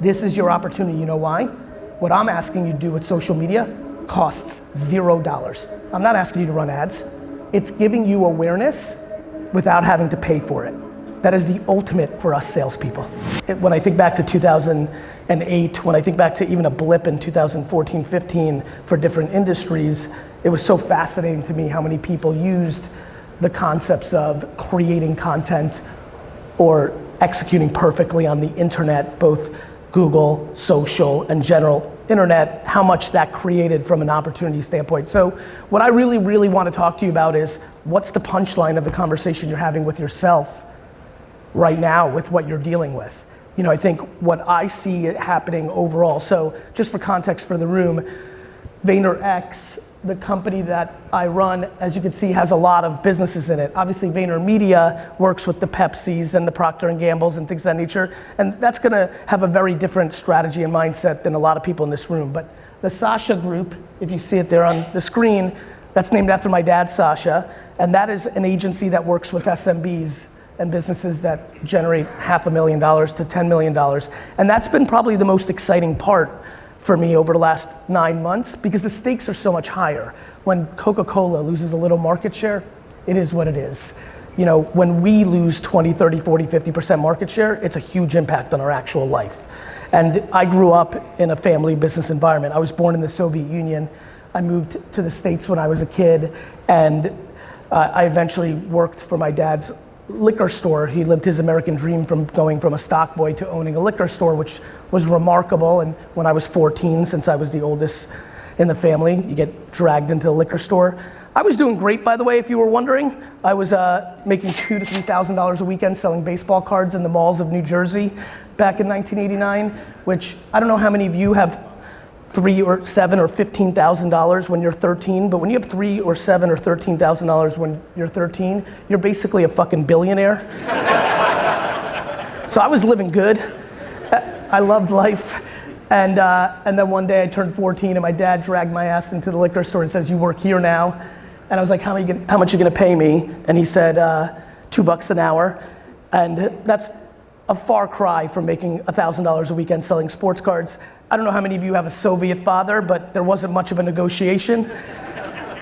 This is your opportunity, you know why? What I'm asking you to do with social media costs $0. I'm not asking you to run ads. It's giving you awareness without having to pay for it. That is the ultimate for us salespeople. When I think back to 2008, when I think back to even a blip in 2014, 15 for different industries, it was so fascinating to me how many people used the concepts of creating content or executing perfectly on the internet, both Google, social, and general internet, how much that created from an opportunity standpoint. So what I really, really want to talk to you about is what's the punchline of the conversation you're having with yourself right now with what you're dealing with. You know, I think what I see happening overall, so just for context for the room, VaynerX, the company that I run, as you can see, has a lot of businesses in it. Obviously, VaynerMedia works with the Pepsis and the Procter & Gambles and things of that nature, and that's gonna have a very different strategy and mindset than a lot of people in this room. But the Sasha Group, if you see it there on the screen, that's named after my dad, Sasha, and that is an agency that works with SMBs and businesses that generate $500,000 to $10 million. And that's been probably the most exciting part for me over the last 9 months because the stakes are so much higher. When Coca-Cola loses a little market share, it is what it is. You know, when we lose 20, 30, 40, 50% market share, it's a huge impact on our actual life. And I grew up in a family business environment. I was born in the Soviet Union. I moved to the States when I was a kid, and I eventually worked for my dad's liquor store. He lived his American dream from going from a stock boy to owning a liquor store, which was remarkable. And when I was 14, since I was the oldest in the family, you get dragged into the liquor store. I was doing great, by the way, if you were wondering. I was making $2,000 to $3,000 a weekend selling baseball cards in the malls of New Jersey back in 1989, which I don't know how many of you have $3,000 or $7,000 or $15,000 when you're 13, but when you have $3,000 or $7,000 or $13,000 when you're 13, you're basically a fucking billionaire. So I was living good. I loved life. And then one day I turned 14 and my dad dragged my ass into the liquor store and says, "You work here now." And I was like, how much are you gonna pay me? And he said, $2 an hour. And that's a far cry from making $1,000 a weekend selling sports cards. I don't know how many of you have a Soviet father, but there wasn't much of a negotiation.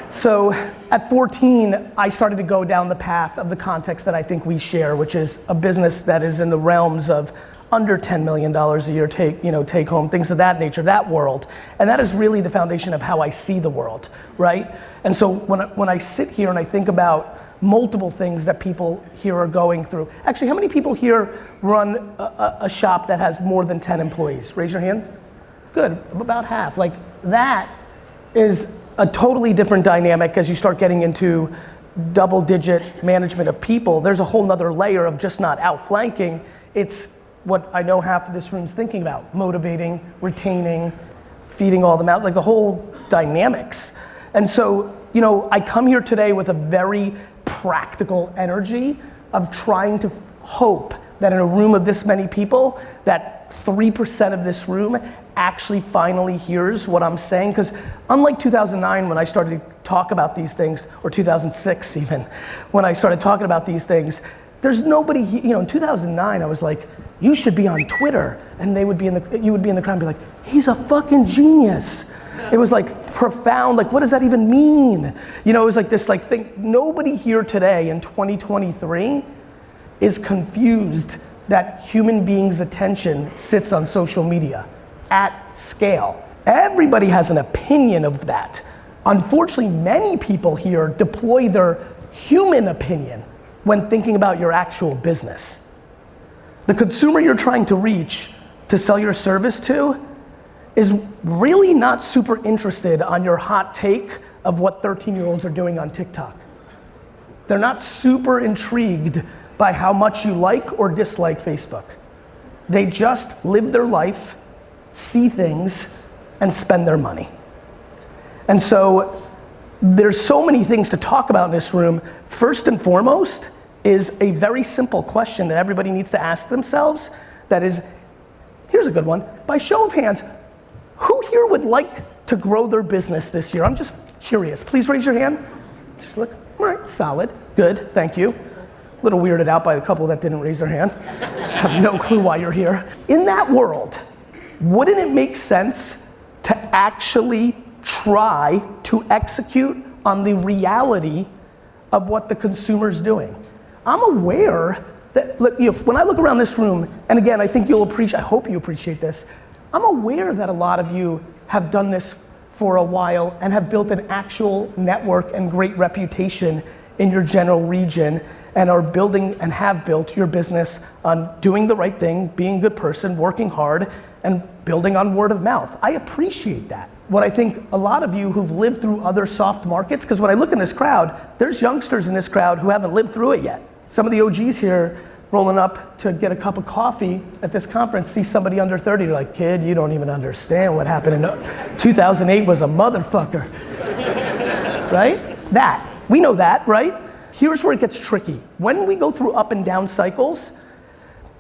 So at 14, I started to go down the path of the context that I think we share, which is a business that is in the realms of under $10 million a year take home, things of that nature, that world. And that is really the foundation of how I see the world, right? And so when I sit here and I think about multiple things that people here are going through. Actually, how many people here run a shop that has more than 10 employees? Raise your hand. Good, about half. Like that is a totally different dynamic as you start getting into double-digit management of people. There's a whole nother layer of just not outflanking. It's what I know half of this room's thinking about, motivating, retaining, feeding all them out, like the whole dynamics. And so, you know, I come here today with a very practical energy of trying to hope that in a room of this many people, that 3% of this room actually finally hears what I'm saying. Because unlike 2009 when I started to talk about these things, or 2006 even, when I started talking about these things, there's nobody, you know, in 2009 I was like, you should be on Twitter, and you would be in the crowd and be like, he's a fucking genius. It was like profound, like what does that even mean? You know, it was like this like thing. Nobody here today in 2023 is confused that human beings' attention sits on social media at scale. Everybody has an opinion of that. Unfortunately, many people here deploy their human opinion when thinking about your actual business. The consumer you're trying to reach to sell your service to is really not super interested on your hot take of what 13-year-olds are doing on TikTok. They're not super intrigued by how much you like or dislike Facebook. They just live their life, see things, and spend their money. And so there's so many things to talk about in this room. First and foremost is a very simple question that everybody needs to ask themselves. That is, here's a good one. By show of hands, who here would like to grow their business this year? I'm just curious. Please raise your hand. Just look, all right, solid, good, thank you. A little weirded out by a couple that didn't raise their hand. Have no clue why you're here. In that world, wouldn't it make sense to actually try to execute on the reality of what the consumer's doing? I'm aware that, look, when I look around this room, and again, I think I hope you appreciate this, I'm aware that a lot of you have done this for a while and have built an actual network and great reputation in your general region and are building and have built your business on doing the right thing, being a good person, working hard, and building on word of mouth. I appreciate that. What I think a lot of you who've lived through other soft markets, because when I look in this crowd, there's youngsters in this crowd who haven't lived through it yet. Some of the OGs here rolling up to get a cup of coffee at this conference, see somebody under 30, they're like, kid, you don't even understand what happened in 2008 was a motherfucker, right? That, we know that, right? Here's where it gets tricky. When we go through up and down cycles,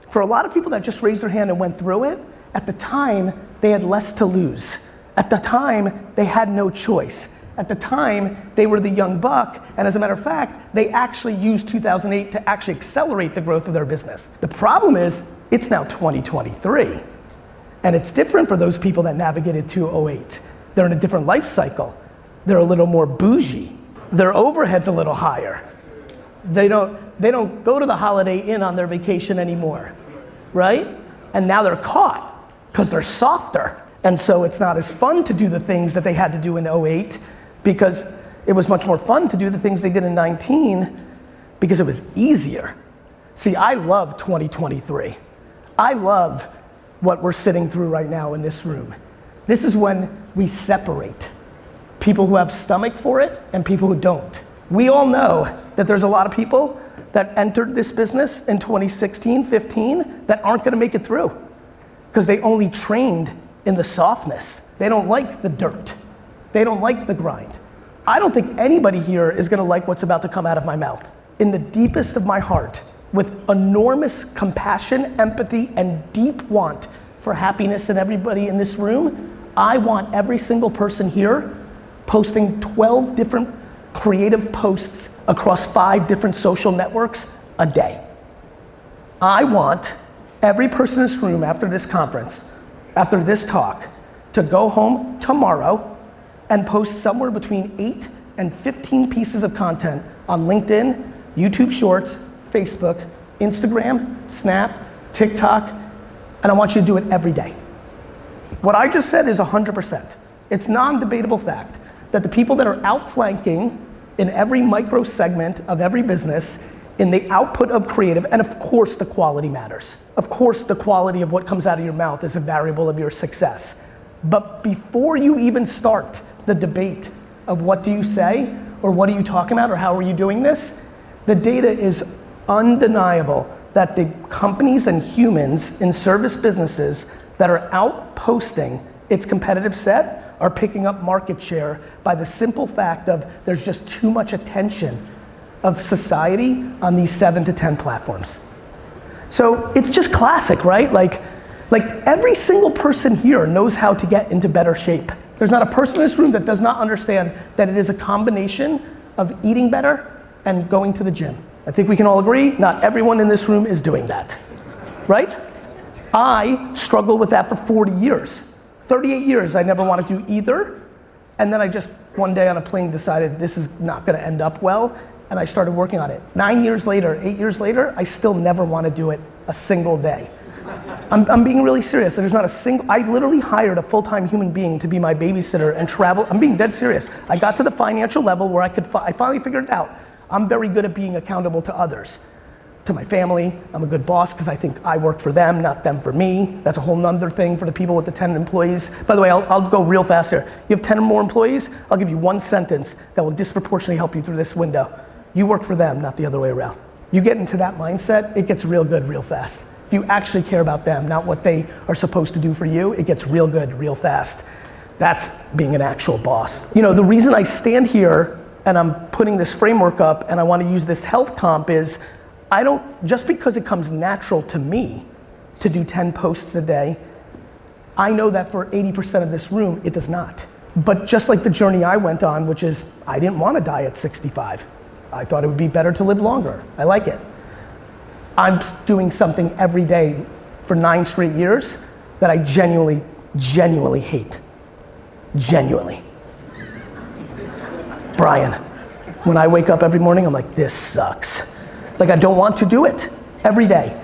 for a lot of people that just raised their hand and went through it, at the time, they had less to lose. At the time, they had no choice. At the time, they were the young buck, and as a matter of fact, they actually used 2008 to actually accelerate the growth of their business. The problem is, it's now 2023, and it's different for those people that navigated 2008. They're in a different life cycle. They're a little more bougie. Their overhead's a little higher. They don't go to the Holiday Inn on their vacation anymore, right? And now they're caught, because they're softer. And so it's not as fun to do the things that they had to do in 08, because it was much more fun to do the things they did in 19 because it was easier. See, I love 2023. I love what we're sitting through right now in this room. This is when we separate people who have stomach for it and people who don't. We all know that there's a lot of people that entered this business in 2016, 15 that aren't gonna make it through because they only trained in the softness. They don't like the dirt. They don't like the grind. I don't think anybody here is gonna like what's about to come out of my mouth. In the deepest of my heart, with enormous compassion, empathy, and deep want for happiness in everybody in this room, I want every single person here posting 12 different creative posts across 5 different social networks a day. I want every person in this room after this conference, after this talk, to go home tomorrow and post somewhere between 8 and 15 pieces of content on LinkedIn, YouTube Shorts, Facebook, Instagram, Snap, TikTok, and I want you to do it every day. What I just said is 100%. It's non-debatable fact that the people that are outflanking in every micro segment of every business in the output of creative, and of course the quality matters. Of course the quality of what comes out of your mouth is a variable of your success. But before you even start the debate of what do you say, or what are you talking about, or how are you doing this, the data is undeniable that the companies and humans in service businesses that are outposting its competitive set are picking up market share by the simple fact of there's just too much attention of society on these 7 to 10 platforms. So it's just classic, right? Like every single person here knows how to get into better shape. There's not a person in this room that does not understand that it is a combination of eating better and going to the gym. I think we can all agree, not everyone in this room is doing that, right? I struggled with that for 40 years. 38 years I never wanted to do either, and then I just one day on a plane decided this is not gonna end up well, and I started working on it. 9 years later, 8 years later, I still never wanna do it a single day. I'm being really serious. There's not a single, I literally hired a full-time human being to be my babysitter and travel. I'm being dead serious. I got to the financial level where I finally figured it out. I'm very good at being accountable to others. To my family, I'm a good boss because I think I work for them, not them for me. That's a whole nother thing for the people with the 10 employees. By the way, I'll go real fast here. You have 10 or more employees, I'll give you one sentence that will disproportionately help you through this window. You work for them, not the other way around. You get into that mindset, it gets real good real fast. If you actually care about them, not what they are supposed to do for you, it gets real good real fast. That's being an actual boss. You know, the reason I stand here and I'm putting this framework up and I want to use this health comp is I don't, just because it comes natural to me to do 10 posts a day, I know that for 80% of this room, it does not. But just like the journey I went on, which is I didn't want to die at 65. I thought it would be better to live longer. I like it. I'm doing something every day for 9 straight years that I genuinely hate. Genuinely. Brian, when I wake up every morning, I'm like, this sucks. Like, I don't want to do it every day.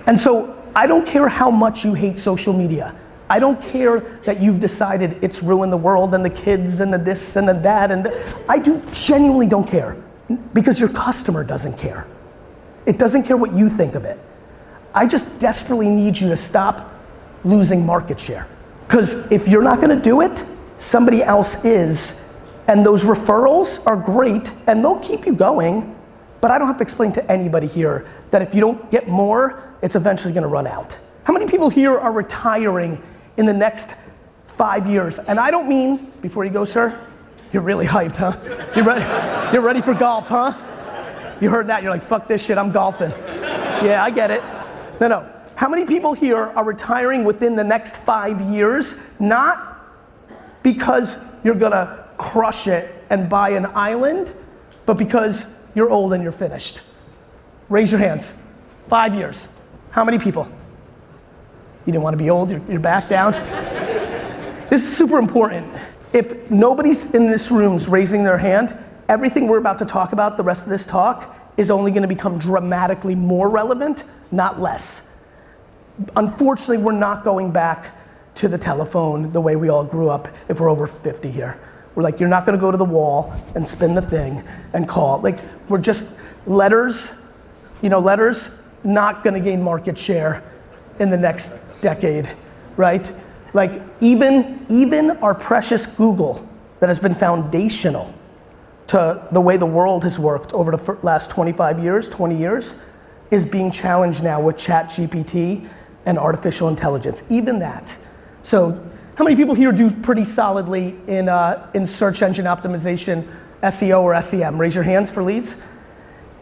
And so I don't care how much you hate social media. I don't care that you've decided it's ruined the world and the kids and the this and the that I genuinely don't care because your customer doesn't care. It doesn't care what you think of it. I just desperately need you to stop losing market share. Because if you're not gonna do it, somebody else is, and those referrals are great and they'll keep you going, but I don't have to explain to anybody here that if you don't get more, it's eventually gonna run out. How many people here are retiring in the next 5 years? And I don't mean, before you go, sir, you're really hyped, huh? You're ready for golf, huh? You heard that, you're like, fuck this shit, I'm golfing. Yeah, I get it. No. How many people here are retiring within the next 5 years, not because you're gonna crush it and buy an island, but because you're old and you're finished? Raise your hands. 5 years. How many people? You didn't want to be old, you're back down. This is super important. If nobody's in this room's raising their hand, everything we're about to talk about, the rest of this talk, is only gonna become dramatically more relevant, not less. Unfortunately, we're not going back to the telephone the way we all grew up if we're over 50 here. We're like, you're not gonna go to the wall and spin the thing and call. Like, we're just letters, letters not gonna gain market share in the next decade, right? Like, even our precious Google that has been foundational to the way the world has worked over the last 20 years, is being challenged now with ChatGPT and artificial intelligence, even that. So, how many people here do pretty solidly in search engine optimization, SEO or SEM? Raise your hands for leads.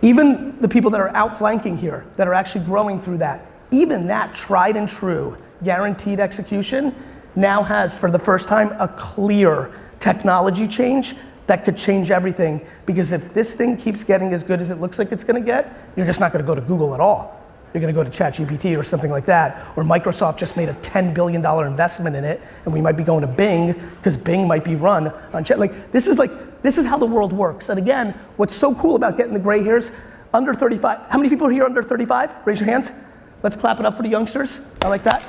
Even the people that are outflanking here, that are actually growing through that, even that tried and true, guaranteed execution, now has, for the first time, a clear technology change that could change everything. Because if this thing keeps getting as good as it looks like it's gonna get, you're just not gonna go to Google at all. You're gonna go to ChatGPT or something like that, or Microsoft just made a $10 billion investment in it, and we might be going to Bing, because Bing might be run on Chat. This is how the world works. And again, what's so cool about getting the gray hairs, under 35, how many people are here under 35? Raise your hands. Let's clap it up for the youngsters. I like that.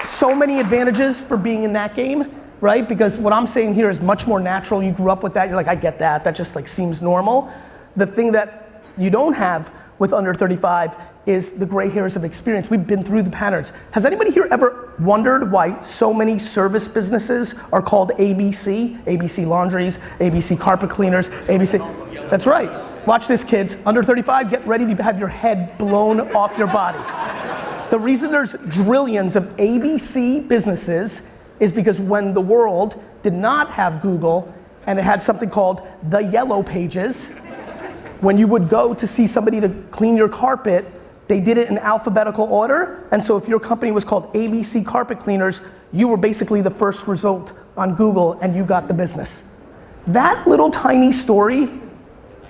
So many advantages for being in that game, right? Because what I'm saying here is much more natural. You grew up with that, you're like, I get that, that just seems normal. The thing that you don't have with under 35 is the gray hairs of experience. We've been through the patterns. Has anybody here ever wondered why so many service businesses are called ABC? ABC laundries, ABC carpet cleaners, ABC. That's right. Watch this, kids. Under 35, get ready to have your head blown off your body. The reason there's trillions of ABC businesses is because when the world did not have Google and it had something called the yellow pages, when you would go to see somebody to clean your carpet, they did it in alphabetical order. And so if your company was called ABC Carpet Cleaners, you were basically the first result on Google and you got the business. That little tiny story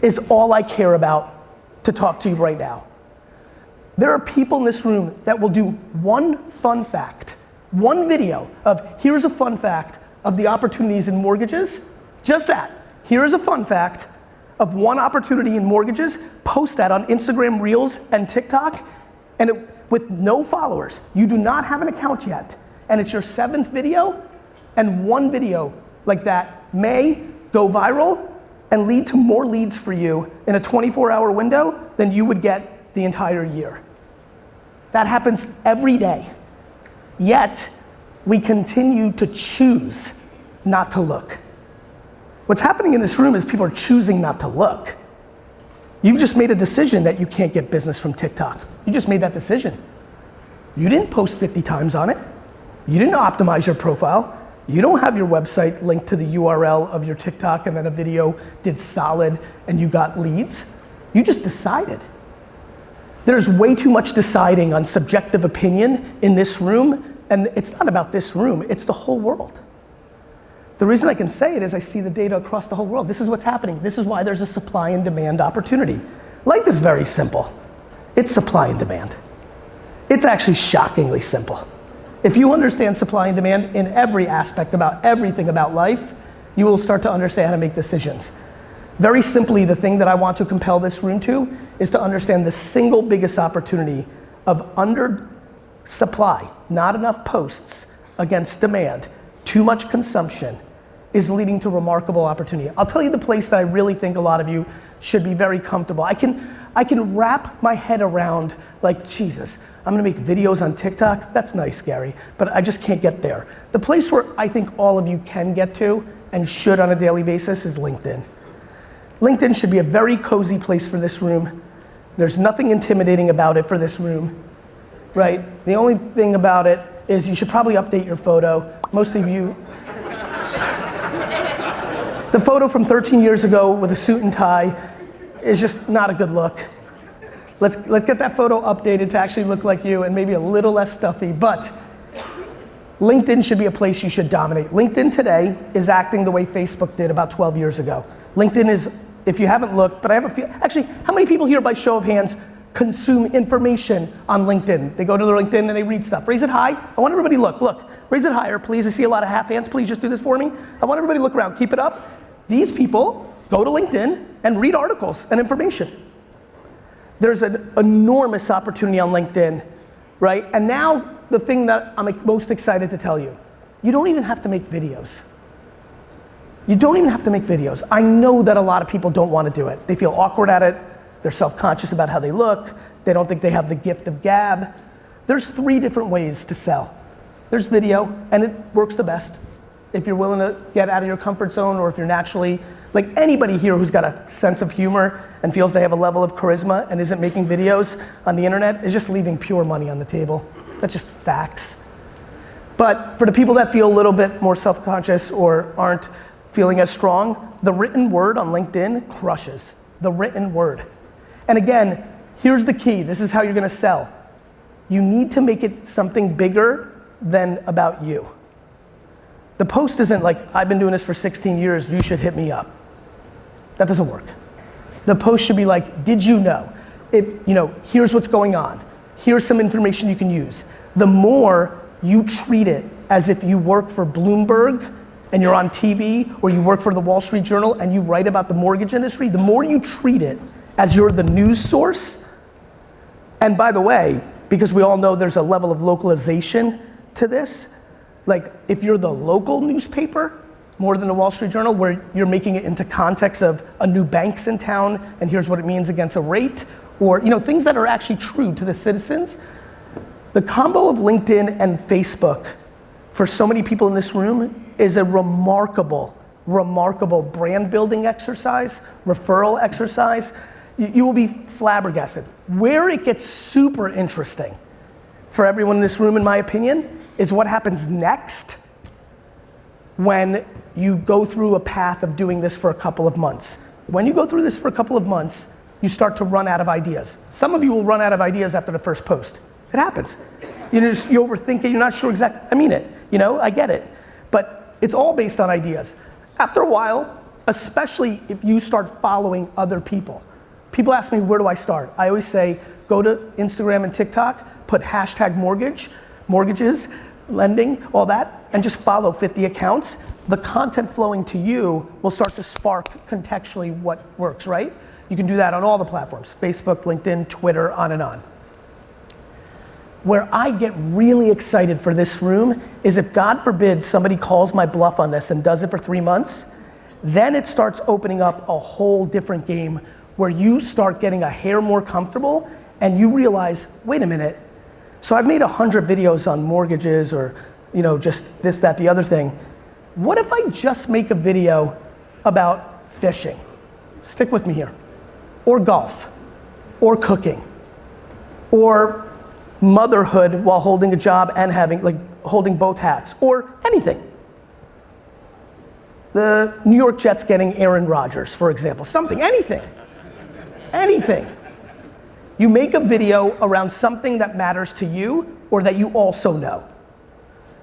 is all I care about to talk to you right now. There are people in this room that will do one fun fact, one video of here's a fun fact of the opportunities in mortgages, just that. Here is a fun fact of one opportunity in mortgages, post that on Instagram Reels and TikTok, and with no followers. You do not have an account yet, and it's your 7th video, and one video like that may go viral and lead to more leads for you in a 24-hour window than you would get the entire year. That happens every day. Yet, we continue to choose not to look. What's happening in this room is people are choosing not to look. You've just made a decision that you can't get business from TikTok. You just made that decision. You didn't post 50 times on it. You didn't optimize your profile. You don't have your website linked to the URL of your TikTok and then a video did solid and you got leads. You just decided. There's way too much deciding on subjective opinion in this room, and it's not about this room, it's the whole world. The reason I can say it is I see the data across the whole world. This is what's happening. This is why there's a supply and demand opportunity. Life is very simple. It's supply and demand. It's actually shockingly simple. If you understand supply and demand in every aspect about everything about life, you will start to understand how to make decisions. Very simply, the thing that I want to compel this room to is to understand the single biggest opportunity of under supply, not enough posts against demand, too much consumption, is leading to remarkable opportunity. I'll tell you the place that I really think a lot of you should be very comfortable. I can wrap my head around, like, Jesus, I'm gonna make videos on TikTok. That's nice, Gary, but I just can't get there. The place where I think all of you can get to and should on a daily basis is LinkedIn. LinkedIn should be a very cozy place for this room. There's nothing intimidating about it for this room, right? The only thing about it is you should probably update your photo. Most of you, the photo from 13 years ago with a suit and tie is just not a good look. Let's get that photo updated to actually look like you and maybe a little less stuffy, but LinkedIn should be a place you should dominate. LinkedIn today is acting the way Facebook did about 12 years ago. LinkedIn is, if you haven't looked, but I have a few, actually, how many people here by show of hands consume information on LinkedIn? They go to their LinkedIn and they read stuff. Raise it high. I want everybody to look, raise it higher, please. I see a lot of half hands. Please just do this for me. I want everybody to look around, keep it up. These people go to LinkedIn and read articles and information. There's an enormous opportunity on LinkedIn, right? And now the thing that I'm most excited to tell you, you don't even have to make videos. You don't even have to make videos. I know that a lot of people don't want to do it. They feel awkward at it. They're self-conscious about how they look. They don't think they have the gift of gab. There's 3 different ways to sell. There's video, and it works the best. If you're willing to get out of your comfort zone, or if you're naturally, like anybody here who's got a sense of humor and feels they have a level of charisma and isn't making videos on the internet is just leaving pure money on the table. That's just facts. But for the people that feel a little bit more self-conscious or aren't feeling as strong, the written word on LinkedIn crushes. The written word. And again, here's the key. This is how you're gonna sell. You need to make it something bigger than about you. The post isn't like, I've been doing this for 16 years, you should hit me up. That doesn't work. The post should be like, did you know? Here's what's going on. Here's some information you can use. The more you treat it as if you work for Bloomberg and you're on TV, or you work for the Wall Street Journal and you write about the mortgage industry, the more you treat it as you're the news source. And by the way, because we all know there's a level of localization to this, like if you're the local newspaper, more than the Wall Street Journal, where you're making it into context of a new bank's in town and here's what it means against a rate, or things that are actually true to the citizens. The combo of LinkedIn and Facebook for so many people in this room is a remarkable brand building exercise, referral exercise. You will be flabbergasted. Where it gets super interesting for everyone in this room, in my opinion, is what happens next when you go through a path of doing this for a couple of months. When you go through this for a couple of months, you start to run out of ideas. Some of you will run out of ideas after the first post. It happens. You overthink it, you're not sure exactly, I mean it, I get it. But it's all based on ideas. After a while, especially if you start following other people. People ask me, where do I start? I always say, go to Instagram and TikTok, put hashtag mortgages, lending, all that, and just follow 50 accounts. The content flowing to you will start to spark contextually what works, right? You can do that on all the platforms, Facebook, LinkedIn, Twitter, on and on. Where I get really excited for this room is if, God forbid, somebody calls my bluff on this and does it for 3 months, then it starts opening up a whole different game where you start getting a hair more comfortable and you realize, wait a minute, so I've made 100 videos on mortgages or just this, that, the other thing. What if I just make a video about fishing? Stick with me here. Or golf, or cooking, or motherhood while holding a job and holding both hats, or anything. The New York Jets getting Aaron Rodgers, for example, anything. You make a video around something that matters to you or that you also know.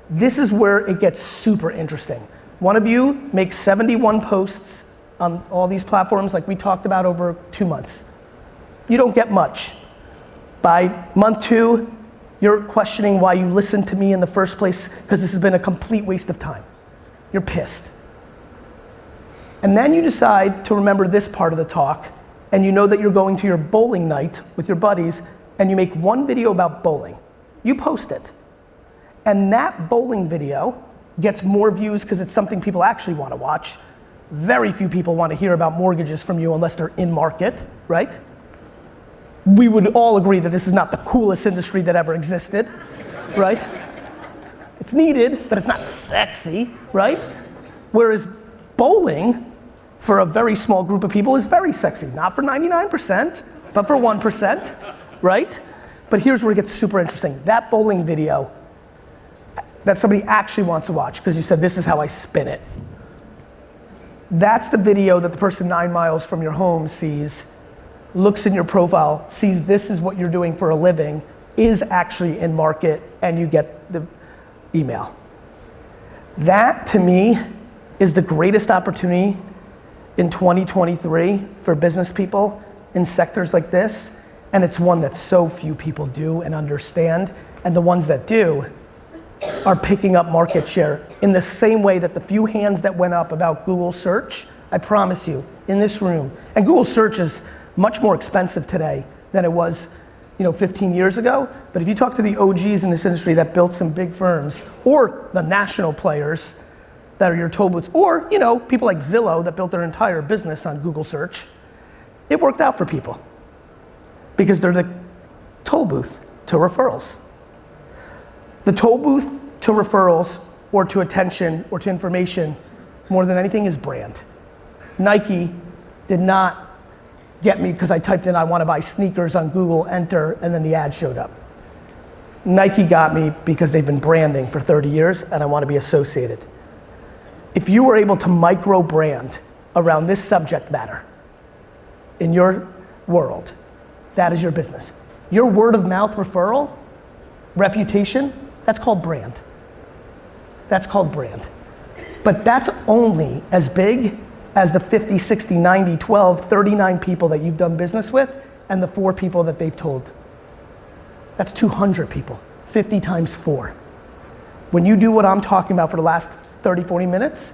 This is where it gets super interesting. One of you makes 71 posts on all these platforms like we talked about over 2 months. You don't get much. By month 2, You're questioning why you listened to me in the first place because this has been a complete waste of time. You're pissed. And then you decide to remember this part of the talk, and you know that you're going to your bowling night with your buddies, and you make one video about bowling. You post it. And that bowling video gets more views because it's something people actually want to watch. Very few people want to hear about mortgages from you unless they're in market, right? We would all agree that this is not the coolest industry that ever existed, right? It's needed, but it's not sexy, right? Whereas bowling, for a very small group of people, is very sexy. Not for 99%, but for 1%, right? But here's where it gets super interesting. That bowling video that somebody actually wants to watch because you said, this is how I spin it. That's the video that the person 9 miles from your home sees, looks in your profile, sees this is what you're doing for a living, is actually in market, and you get the email. That, to me, is the greatest opportunity in 2023 for business people in sectors like this, and it's one that so few people do and understand, and the ones that do are picking up market share in the same way that the few hands that went up about Google search, I promise you, in this room, and Google search is much more expensive today than it was 15 years ago, but if you talk to the OGs in this industry that built some big firms, or the national players that are your toll booths, or people like Zillow that built their entire business on Google search, it worked out for people because they're the toll booth to referrals. The toll booth to referrals or to attention or to information more than anything is brand. Nike did not get me because I typed in I want to buy sneakers on Google, enter, and then the ad showed up. Nike got me because they've been branding for 30 years and I want to be associated. If you were able to micro brand around this subject matter in your world, that is your business. Your word of mouth referral, reputation, that's called brand. That's called brand. But that's only as big as the 50, 60, 90, 12, 39 people that you've done business with and the 4 people that they've told. That's 200 people, 50 times 4. When you do what I'm talking about for the last 30, 40 minutes,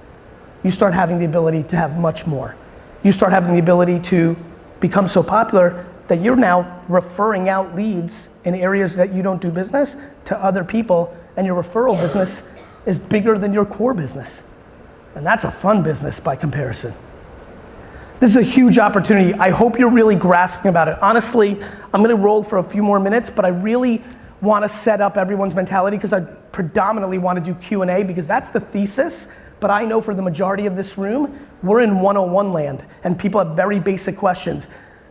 you start having the ability to have much more. You start having the ability to become so popular that you're now referring out leads in areas that you don't do business to other people, and your referral business is bigger than your core business. And that's a fun business by comparison. This is a huge opportunity. I hope you're really grasping about it. Honestly, I'm gonna roll for a few more minutes, but I really wanna set up everyone's mentality because I predominantly wanna do Q&A because that's the thesis, but I know for the majority of this room, we're in 101 land and people have very basic questions.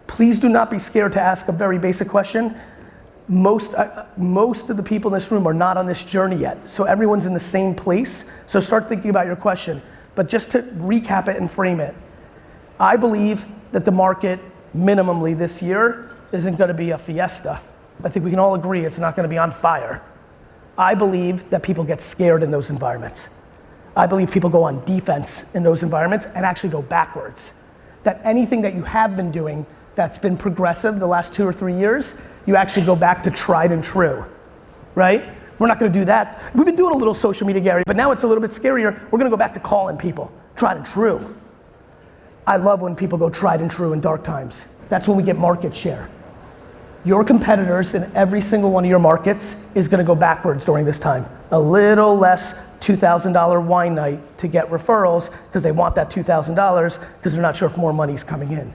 Please do not be scared to ask a very basic question. Most of the people in this room are not on this journey yet, so everyone's in the same place, so start thinking about your question. But just to recap it and frame it, I believe that the market, minimally this year, isn't gonna be a fiesta. I think we can all agree it's not gonna be on fire. I believe that people get scared in those environments. I believe people go on defense in those environments and actually go backwards. That anything that you have been doing that's been progressive the last 2 or 3 years, you actually go back to tried and true, right? We're not gonna do that. We've been doing a little social media, Gary, but now it's a little bit scarier. We're gonna go back to calling people, tried and true. I love when people go tried and true in dark times. That's when we get market share. Your competitors in every single one of your markets is gonna go backwards during this time. A little less $2,000 wine night to get referrals because they want that $2,000 because they're not sure if more money's coming in.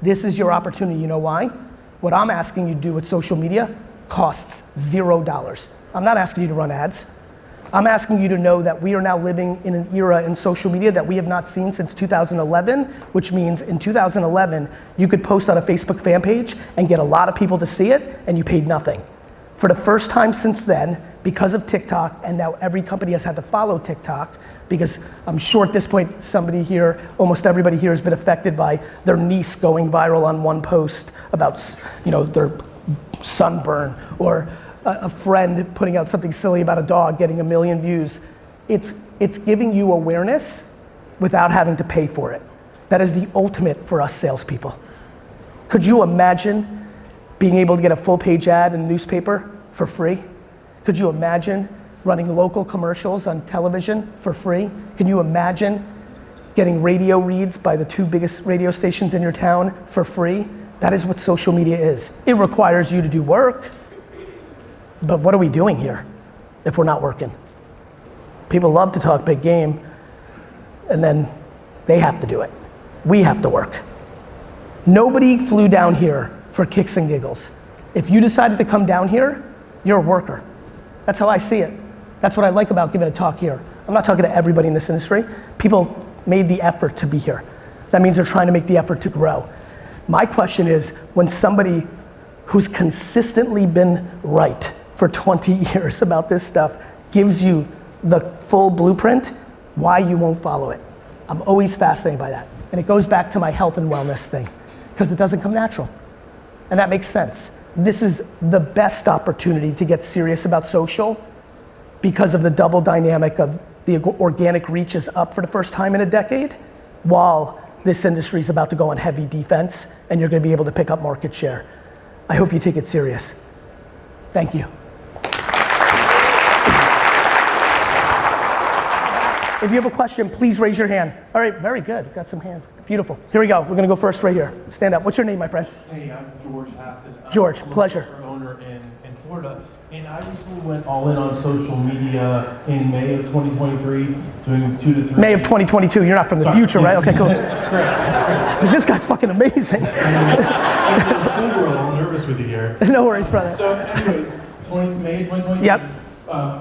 This is your opportunity, you know why? What I'm asking you to do with social media costs $0. I'm not asking you to run ads. I'm asking you to know that we are now living in an era in social media that we have not seen since 2011, which means in 2011, you could post on a Facebook fan page and get a lot of people to see it and you paid nothing. For the first time since then, because of TikTok, and now every company has had to follow TikTok, because I'm sure at this point somebody here, almost everybody here has been affected by their niece going viral on one post about their sunburn, or a friend putting out something silly about a dog getting 1 million views. It's giving you awareness without having to pay for it. That is the ultimate for us salespeople. Could you imagine being able to get a full page ad in a newspaper for for free? Could you imagine running local commercials on television for free? Can you imagine getting radio reads by the 2 biggest radio stations in your town for free? That is what social media is. It requires you to do work, but what are we doing here if we're not working? People love to talk big game, and then they have to do it. We have to work. Nobody flew down here for kicks and giggles. If you decided to come down here, you're a worker. That's how I see it. That's what I like about giving a talk here. I'm not talking to everybody in this industry. People made the effort to be here. That means they're trying to make the effort to grow. My question is, when somebody who's consistently been right for 20 years about this stuff gives you the full blueprint, why you won't follow it? I'm always fascinated by that. And it goes back to my health and wellness thing, because it doesn't come natural. And that makes sense. This is the best opportunity to get serious about social because of the double dynamic of the organic reach is up for the first time in a decade, while this industry is about to go on heavy defense and you're gonna be able to pick up market share. I hope you take it serious. Thank you. If you have a question, please raise your hand. All right, very good. Got some hands. Beautiful. Here we go. We're gonna go first right here. Stand up. What's your name, my friend? Hey, I'm George Hassett. George, pleasure. I'm an owner in Florida, and I recently went all in on social media in May of 2023, doing 2 to 3. May of 2022. You're not from the future, right? Okay, cool. Correct. This guy's fucking amazing. I'm nervous with you here. No worries, brother. So, anyways, May 2023. Yep.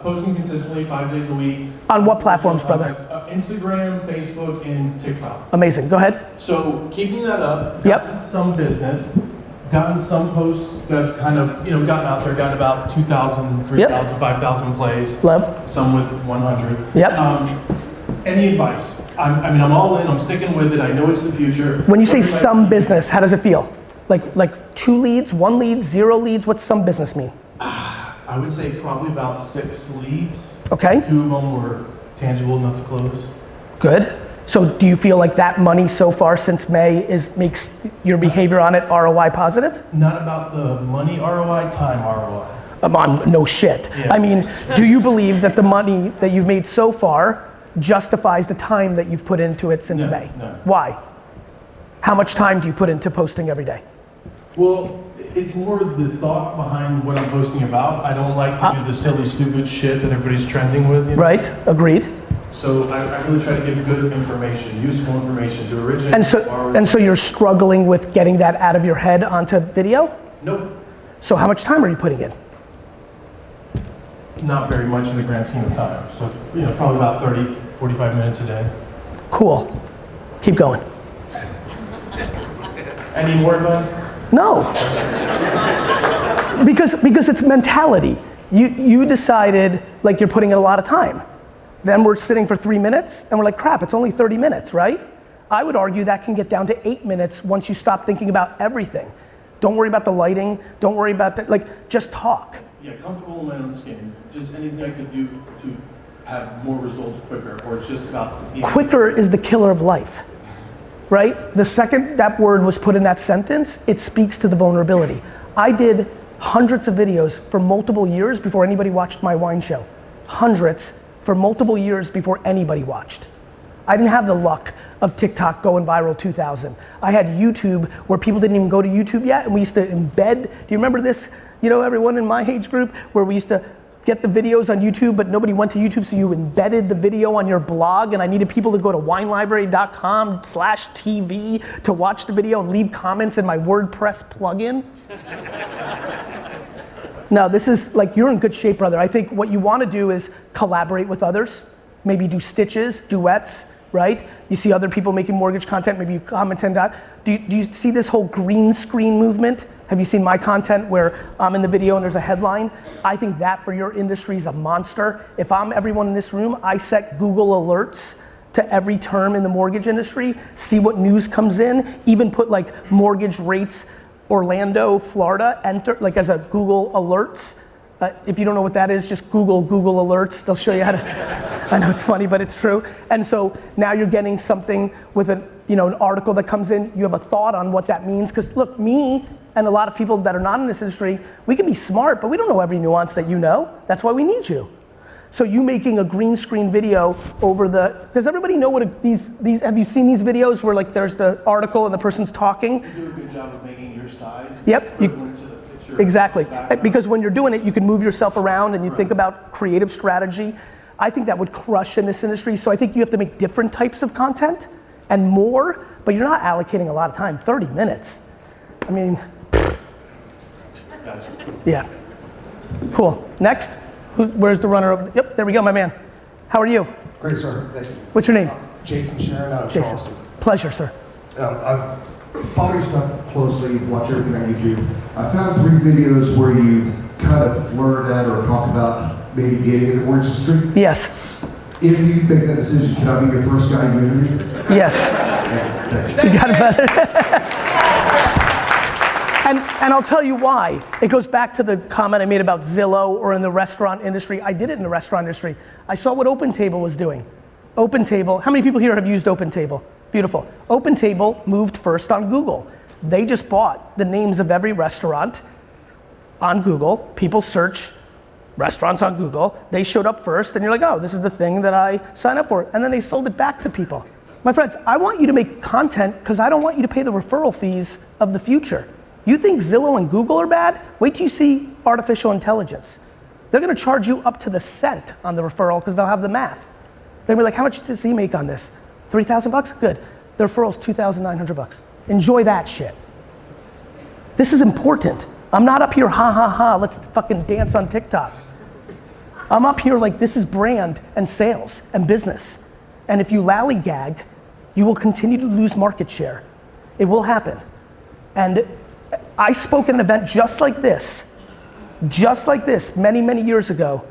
Posting consistently 5 days a week. On what platforms, brother? Instagram, Facebook, and TikTok. Amazing. Go ahead. So keeping that up, Yep. gotten some business, gotten some posts that kind of, gotten out there, got about 2,000, 3,000, 5,000 plays. Love. Some with 100. Yep. Any advice? I'm all in, I'm sticking with it, I know it's the future. When you say some business, how does it feel? Like 2 leads, 1 lead, 0 leads? What's some business mean? I would say probably about 6 leads. Okay. 2 of them were tangible enough to close. Good. So do you feel like that money so far since May makes your behavior on it ROI positive? Not about the money ROI, time ROI. No shit. Yeah. I mean, do you believe that the money that you've made so far justifies the time that you've put into it since May? No. Why? How much time do you put into posting every day? Well, it's more the thought behind what I'm posting about. I don't like to do the silly, stupid shit that everybody's trending with. Right, agreed. So I really try to give good information, useful information to originate. And so you're struggling with getting that out of your head onto video? Nope. So how much time are you putting in? Not very much in the grand scheme of time. So, probably about 30, 45 minutes a day. Cool. Keep going. Any more advice? No. because it's mentality. You decided like you're putting in a lot of time. Then we're sitting for 3 minutes and we're like, crap, it's only 30 minutes, right? I would argue that can get down to 8 minutes once you stop thinking about everything. Don't worry about the lighting. Don't worry about that. Just talk. Yeah, comfortable in my own skin. Just anything I could do to have more results quicker, or it's just about Quicker is the killer of life, right? The second that word was put in that sentence, it speaks to the vulnerability. I did hundreds of videos for multiple years before anybody watched my wine show. Hundreds for multiple years before anybody watched. I didn't have the luck of TikTok going viral 2000. I had YouTube where people didn't even go to YouTube yet, and we used to embed, do you remember this? Everyone in my age group, where we used to get the videos on YouTube, but nobody went to YouTube, so you embedded the video on your blog, and I needed people to go to winelibrary.com/TV to watch the video and leave comments in my WordPress plugin. No, this is you're in good shape, brother. I think what you want to do is collaborate with others, maybe do stitches, duets, right? You see other people making mortgage content, maybe you comment on that. Do you see this whole green screen movement? Have you seen my content where I'm in the video and there's a headline? I think that for your industry is a monster. If I'm everyone in this room, I set Google alerts to every term in the mortgage industry, see what news comes in, even put mortgage rates, Orlando, Florida, enter as a Google alerts. If you don't know what that is, just Google alerts. They'll show you how to, I know it's funny, but it's true. And so now you're getting something with an article that comes in, you have a thought on what that means. Because look, me and a lot of people that are not in this industry, we can be smart, but we don't know every nuance that you know. That's why we need you. So you making a green screen video over does everybody know what have you seen these videos where like there's the article and the person's talking? You do a good job of making your size. Yep. Exactly. Because when you're doing it, you can move yourself around and you think about creative strategy. I think that would crush in this industry. So I think you have to make different types of content and more, but you're not allocating a lot of time, 30 minutes. I mean, Gotcha. Yeah. Cool. Next. Where's the runner up? Yep, there we go, my man. How are you? Great, sir. Thank you. What's your name? Jason Sharon out of Jason. Charleston. Pleasure, sir. I've followed your stuff closely, watch everything on YouTube. I found 3 videos where you kind of flirt at or talk about maybe getting in the orange industry. Yes. If you make that decision, can I be your first guy you interview? Yes. Thanks. You got it better. And I'll tell you why. It goes back to the comment I made about Zillow or in the restaurant industry. I did it in the restaurant industry. I saw what OpenTable was doing. OpenTable, how many people here have used OpenTable? Beautiful. OpenTable moved first on Google. They just bought the names of every restaurant on Google. People search restaurants on Google. They showed up first and you're like, oh, this is the thing that I signed up for. And then they sold it back to people. My friends, I want you to make content because I don't want you to pay the referral fees of the future. You think Zillow and Google are bad? Wait till you see artificial intelligence. They're gonna charge you up to the cent on the referral because they'll have the math. They'll be like, how much does he make on this? 3,000 bucks? Good. The referral's 2,900 bucks. Enjoy that shit. This is important. I'm not up here, ha ha ha, let's fucking dance on TikTok. I'm up here like this is brand and sales and business. And if you lollygag, you will continue to lose market share. It will happen. And I spoke at an event just like this, many, many years ago,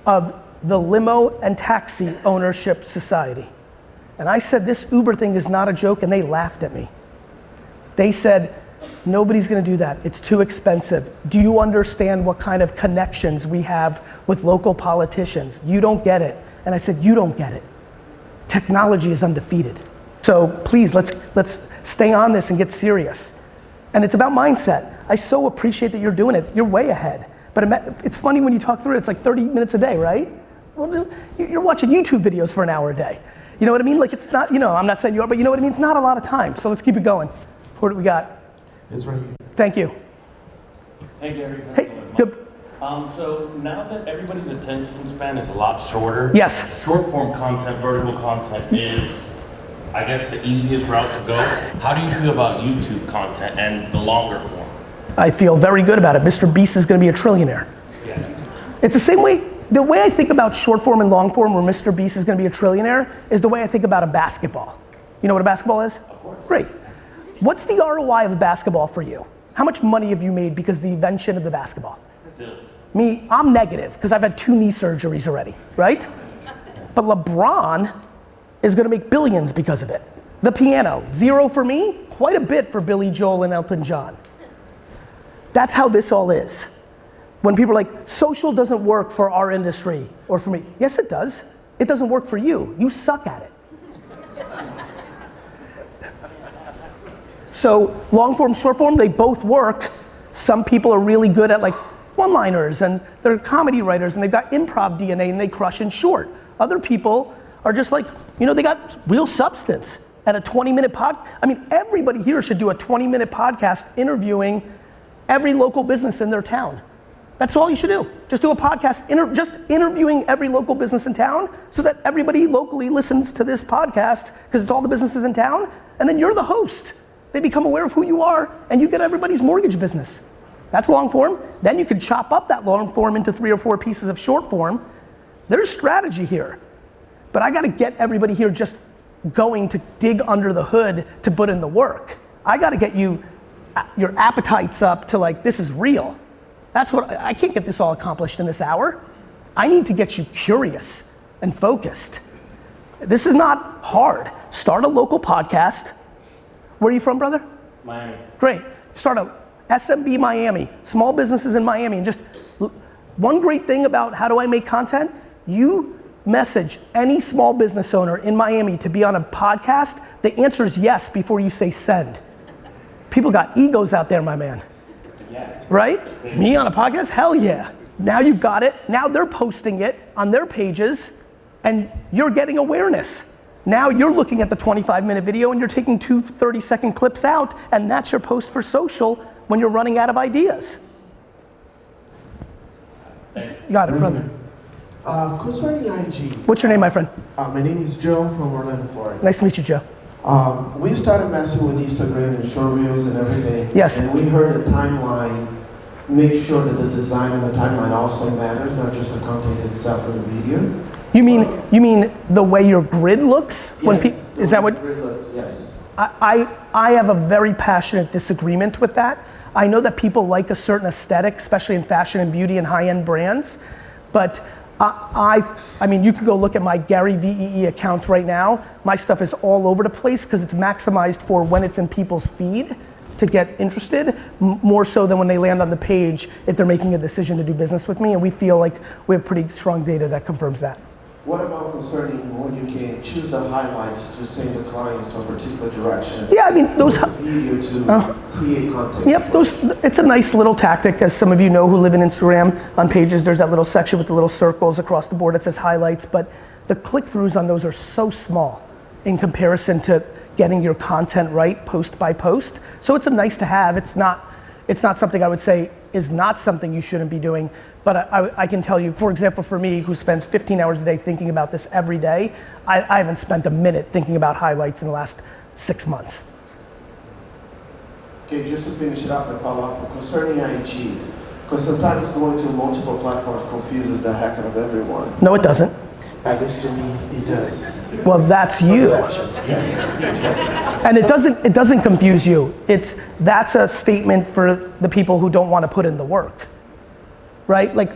of the Limo and Taxi Ownership Society. And I said, this Uber thing is not a joke, and they laughed at me. They said, nobody's gonna do that, it's too expensive. Do you understand what kind of connections we have with local politicians? You don't get it. And I said, you don't get it. Technology is undefeated. So please, let's stay on this and get serious. And it's about mindset. I so appreciate that you're doing it. You're way ahead. But it's funny when you talk through it, it's like 30 minutes a day, right? Well, you're watching YouTube videos for an hour a day. You know what I mean? Like it's not, I'm not saying you are, but you know what I mean? It's not a lot of time. So let's keep it going. What do we got? It's right. Thank you. Hey Gary. Hey, good. So now that everybody's attention span is a lot shorter. Yes. Short form content, vertical content is, I guess, the easiest route to go. How do you feel about YouTube content and the longer form? I feel very good about it. Mr. Beast is gonna be a trillionaire. Yes. It's the same way, the way I think about short form and long form where Mr. Beast is gonna be a trillionaire is the way I think about a basketball. You know what a basketball is? Of course. Great. What's the ROI of a basketball for you? How much money have you made because of the invention of the basketball? Zilch. Me, I'm negative because I've had 2 knee surgeries already, right? But LeBron is gonna make billions because of it. The piano, 0 for me, quite a bit for Billy Joel and Elton John. That's how this all is. When people are like, social doesn't work for our industry or for me. Yes, it does. It doesn't work for you. You suck at it. So long form, short form, they both work. Some people are really good at like one-liners and they're comedy writers and they've got improv DNA and they crush in short. Other people are just like, they got real substance at a 20-minute everybody here should do a 20-minute podcast interviewing every local business in their town. That's all you should do. Just do a podcast, just interviewing every local business in town so that everybody locally listens to this podcast because it's all the businesses in town, and then you're the host. They become aware of who you are and you get everybody's mortgage business. That's long form. Then you can chop up that long form into 3 or 4 pieces of short form. There's strategy here. But I gotta get everybody here just going to dig under the hood to put in the work. I gotta get your appetites up to like, this is real. That's what, I can't get this all accomplished in this hour. I need to get you curious and focused. This is not hard. Start a local podcast. Where are you from, brother? Miami. Great. Start a SMB Miami, small businesses in Miami. And just one great thing about how do I make content, you message any small business owner in Miami to be on a podcast, the answer is yes before you say send. People got egos out there, my man. Yeah. Right? Me on a podcast? Hell yeah. Now you've got it. Now they're posting it on their pages and you're getting awareness. Now you're looking at the 25-minute video and you're taking 2 30-second clips out and that's your post for social when you're running out of ideas. Thanks. You got it, brother. Concerning IG, What's your name, my friend? my name is Joe from Orlando, Florida. Nice to meet you, Joe. We started messing with Instagram and short reels and everything. Yes. And we heard the timeline, make sure that the design of the timeline also matters, not just the content itself of the video. You mean the way your grid looks? Yes. Is that what? Grid looks, yes. I have a very passionate disagreement with that. I know that people like a certain aesthetic, especially in fashion and beauty and high-end brands, but I mean, you can go look at my Gary VEE account right now. My stuff is all over the place because it's maximized for when it's in people's feed to get interested, more so than when they land on the page if they're making a decision to do business with me, and we feel like we have pretty strong data that confirms that. What about concerning when you can choose the highlights to send the clients to a particular direction? Yeah, I mean, those video to create content. Yep, it's a nice little tactic, as some of you know who live in Instagram. On pages, there's that little section with the little circles across the board that says highlights, but the click-throughs on those are so small in comparison to getting your content right post by post. So it's a nice to have. It's not something I would say is not something you shouldn't be doing, but I can tell you, for example, for me, who spends 15 hours a day thinking about this every day, I haven't spent a minute thinking about highlights in the last 6 months. Okay, just to finish it up and follow up, concerning IG, because sometimes going to multiple platforms confuses the heck out of everyone. No, it doesn't. At least to me, it does. Well, that's you. And it doesn't confuse you. That's a statement for the people who don't want to put in the work, right? Like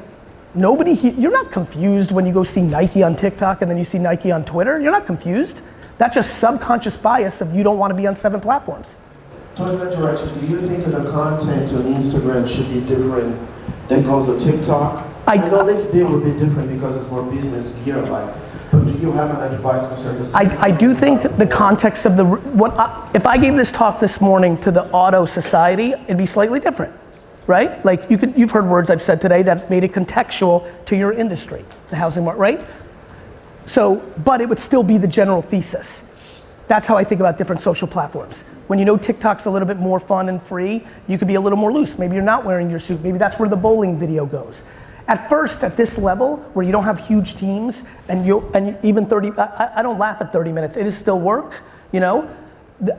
you're not confused when you go see Nike on TikTok and then you see Nike on Twitter. You're not confused. That's just subconscious bias of you don't want to be on 7 platforms. Towards that direction, do you think that the content on Instagram should be different than goes to TikTok? I know LinkedIn would be different because it's more business gear like, but do you have an advice concerning this? I do think the context of if I gave this talk this morning to the auto society, it'd be slightly different, right? Like you've heard words I've said today that made it contextual to your industry, the housing market, right? So, but it would still be the general thesis. That's how I think about different social platforms. When you know TikTok's a little bit more fun and free, you could be a little more loose. Maybe you're not wearing your suit. Maybe that's where the bowling video goes. At first, at this level, where you don't have huge teams, and even 30, I don't laugh at 30 minutes. It is still work, you know?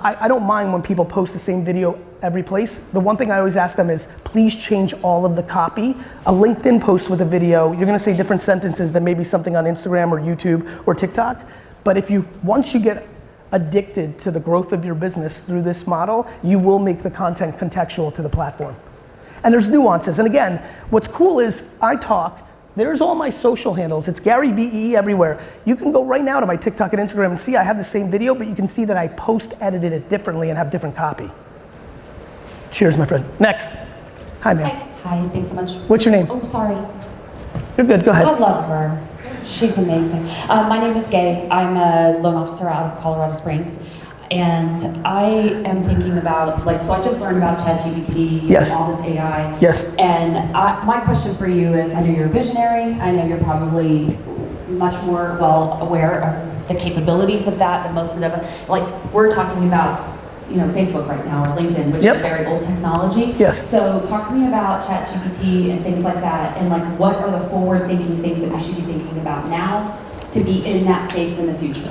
I don't mind when people post the same video every place. The one thing I always ask them is, please change all of the copy. A LinkedIn post with a video, you're gonna say different sentences than maybe something on Instagram or YouTube or TikTok. But once you get addicted to the growth of your business through this model, you will make the content contextual to the platform. And there's nuances, and again, what's cool is there's all my social handles. It's Gary VE everywhere. You can go right now to my TikTok and Instagram and see I have the same video, but you can see that I post-edited it differently and have different copy. Cheers, my friend. Next. Hi, ma'am. Hi, thanks so much. What's your name? Oh, sorry. You're good, go ahead. I love her. She's amazing. My name is Gay. I'm a loan officer out of Colorado Springs. And I am thinking about, so I just learned about ChatGPT Yes. and all this AI. Yes. And my question for you is, I know you're a visionary. I know you're probably much more well aware of the capabilities of that than most of them. Like, we're talking about, Facebook right now, or LinkedIn, which Yep. is very old technology. Yes. So talk to me about ChatGPT and things like that, and what are the forward-thinking things that we should be thinking about now to be in that space in the future?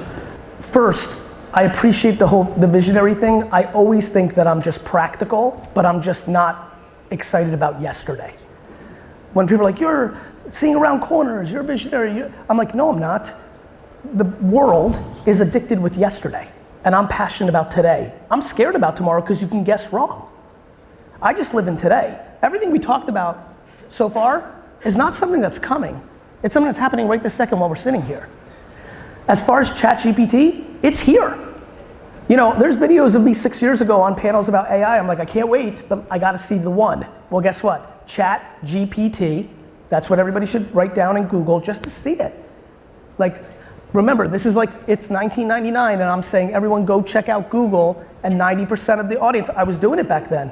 First, I appreciate the visionary thing. I always think that I'm just practical, but I'm just not excited about yesterday. When people are like, you're seeing around corners, you're a visionary. I'm like, no, I'm not. The world is addicted with yesterday, and I'm passionate about today. I'm scared about tomorrow because you can guess wrong. I just live in today. Everything we talked about so far is not something that's coming. It's something that's happening right this second while we're sitting here. As far as ChatGPT, it's here. There's videos of me 6 years ago on panels about AI. I'm like, I can't wait, but I gotta see the one. Well, guess what? ChatGPT, that's what everybody should write down and Google just to see it. remember, this is like, it's 1999 and I'm saying everyone go check out Google, and 90% of the audience, I was doing it back then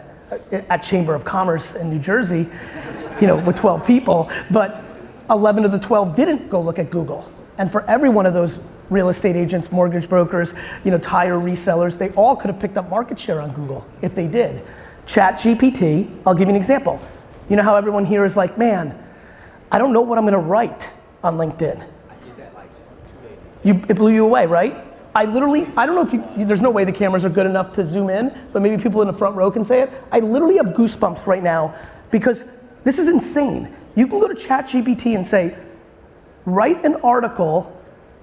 at Chamber of Commerce in New Jersey, with 12 people, but 11 of the 12 didn't go look at Google. And for every one of those real estate agents, mortgage brokers, tire resellers, they all could have picked up market share on Google if they did. ChatGPT, I'll give you an example. You know how everyone here is like, man, I don't know what I'm gonna write on LinkedIn. I did that like 2 days ago. It blew you away, right? I don't know if there's no way the cameras are good enough to zoom in, but maybe people in the front row can say it. I literally have goosebumps right now because this is insane. You can go to ChatGPT and say, write an article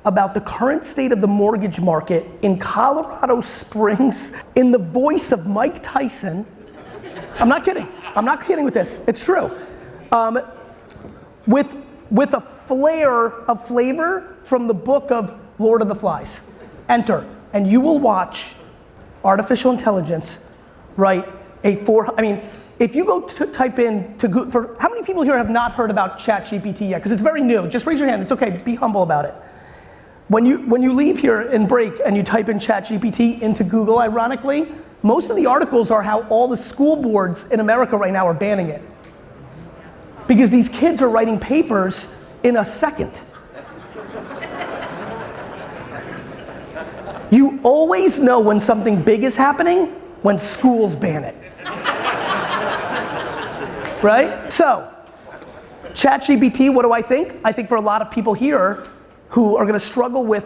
about the current state of the mortgage market in Colorado Springs in the voice of Mike Tyson. I'm not kidding. I'm not kidding with this. It's true. With a flavor from the book of Lord of the Flies. Enter, and you will watch artificial intelligence write if you go to type in to Google, how many people here have not heard about ChatGPT yet? Because it's very new. Just raise your hand. It's okay. Be humble about it. When you leave here in break and you type in ChatGPT into Google, ironically, most of the articles are how all the school boards in America right now are banning it. Because these kids are writing papers in a second. You always know when something big is happening when schools ban it. Right? So, ChatGPT, what do I think? I think for a lot of people here who are gonna struggle with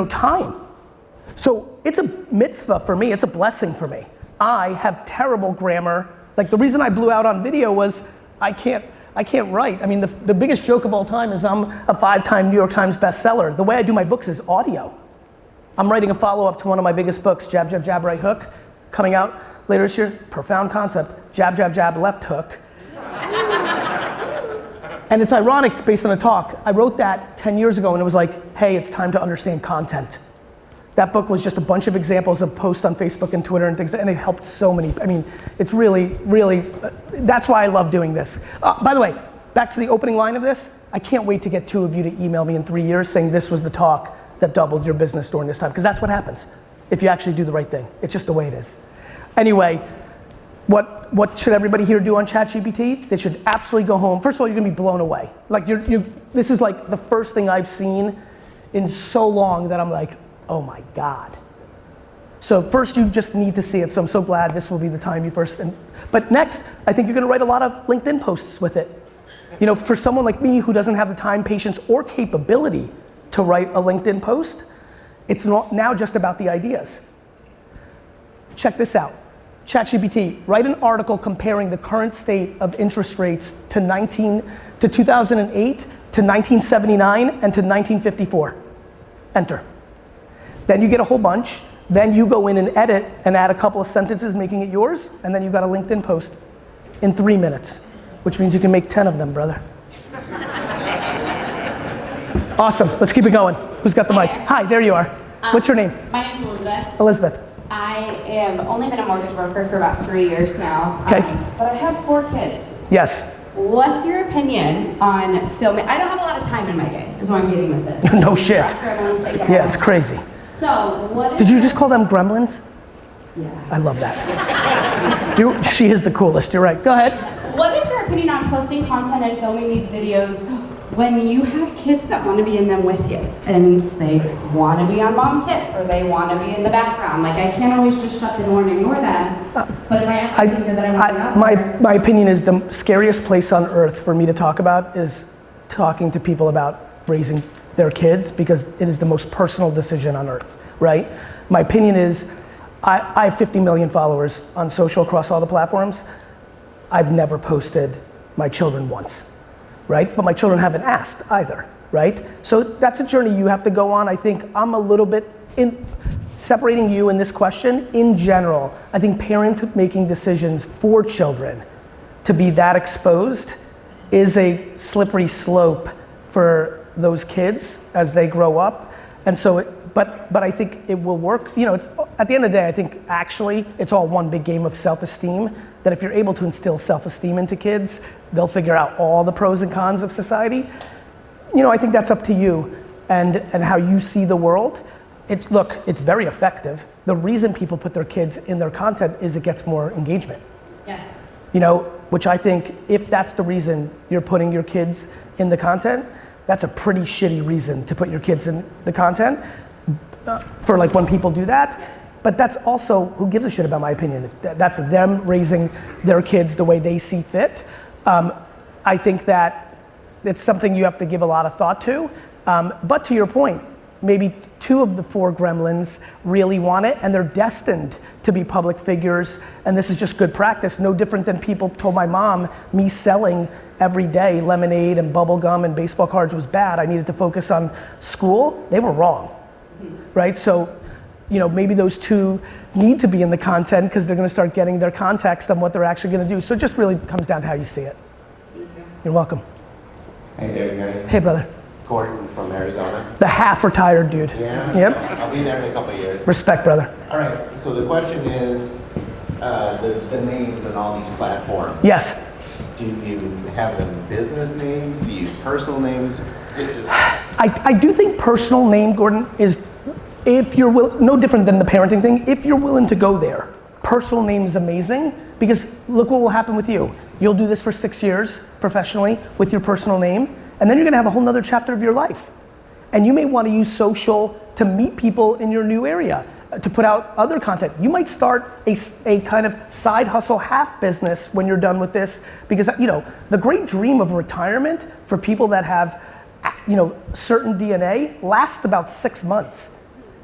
time. So it's a mitzvah for me, it's a blessing for me. I have terrible grammar. Like the reason I blew out on video was I can't write. I mean, the biggest joke of all time is I'm a 5-time New York Times bestseller. The way I do my books is audio. I'm writing a follow-up to one of my biggest books, Jab, Jab, Jab, Right Hook, coming out later this year. Profound concept, jab, jab, jab, left hook. And it's ironic based on a talk. I wrote that 10 years ago and it was like, hey, it's time to understand content. That book was just a bunch of examples of posts on Facebook and Twitter and things, and it helped so many. I mean, it's really, that's why I love doing this. By the way, back to the opening line of this, I can't wait to get 2 of you to email me in 3 years saying this was the talk that doubled your business during this time, because that's what happens if you actually do the right thing. It's just the way it is. Anyway, what should everybody here do on ChatGPT? They should absolutely go home. First of all, you're gonna be blown away. Like this is like the first thing I've seen in so long that I'm like, oh my God. So first you just need to see it. So I'm so glad this will be the time you first, but next, I think you're gonna write a lot of LinkedIn posts with it. For someone like me who doesn't have the time, patience, or capability to write a LinkedIn post, it's not now just about the ideas. Check this out. ChatGPT, write an article comparing the current state of interest rates to 2008, to 1979, and to 1954. Enter. Then you get a whole bunch, then you go in and edit and add a couple of sentences making it yours, and then you got a LinkedIn post in 3 minutes, which means you can make 10 of them, brother. Awesome, let's keep it going. Who's got the mic? Hi, there you are. What's your name? My name's Elizabeth. Elizabeth. I have only been a mortgage broker for about 3 years now. Okay. But I have 4 kids. Yes. What's your opinion on filming? I don't have a lot of time in my day, is what I'm getting with this. No shit. Gremlins take them Yeah, all. it's crazy. So, what is Did you just call them gremlins? Yeah. I love that. She is the coolest, you're right. Go ahead. What is your opinion on posting content and filming these videos when you have kids that want to be in them with you and they want to be on mom's hip or they want to be in the background? Like, I can't always just shut the door and ignore them. But if I actually think that I want to be out there. My opinion is the scariest place on earth for me to talk about is talking to people about raising their kids, because it is the most personal decision on earth, right? My opinion is, I have 50 million followers on social across all the platforms. I've never posted my children once, right? But my children haven't asked either, right? So that's a journey you have to go on. I think I'm a little bit in separating you in this question. In general, I think parents making decisions for children to be that exposed is a slippery slope for those kids as they grow up. And so, but I think it will work. It's, at the end of the day, I think actually it's all one big game of self-esteem, that if you're able to instill self-esteem into kids, they'll figure out all the pros and cons of society. I think that's up to you. and how you see the world, it's very effective. The reason people put their kids in their content is it gets more engagement. Yes. You know, which I think if that's the reason you're putting your kids in the content, that's a pretty shitty reason to put your kids in the content for like when people do that. Yes. But that's also, who gives a shit about my opinion? That's them raising their kids the way they see fit. I think that it's something you have to give a lot of thought to. But to your point, maybe 2 of the 4 gremlins really want it and they're destined to be public figures, and this is just good practice. No different than people told my mom me selling every day lemonade and bubble gum and baseball cards was bad. I needed to focus on school. They were wrong, right? So, you know, maybe those 2 need to be in the content because they're gonna start getting their context on what they're actually gonna do. So it just really comes down to how you see it. Thank you. You're welcome. Hey there, Gary. Hey brother. Gordon from Arizona. The half retired dude. Yeah? Yep. I'll be there in a couple of years. Respect, brother. All right, so the question is, the names on all these platforms. Yes. Do you have them business names? Do you use personal names? It just... I do think personal name, Gordon, is if you're no different than the parenting thing, if you're willing to go there. Personal name is amazing because look what will happen with you. You'll do this for 6 years professionally with your personal name, and then you're gonna have a whole nother chapter of your life. And you may wanna use social to meet people in your new area, to put out other content. You might start a kind of side hustle half business when you're done with this, because you know, the great dream of retirement for people that have, you know, certain DNA lasts about 6 months,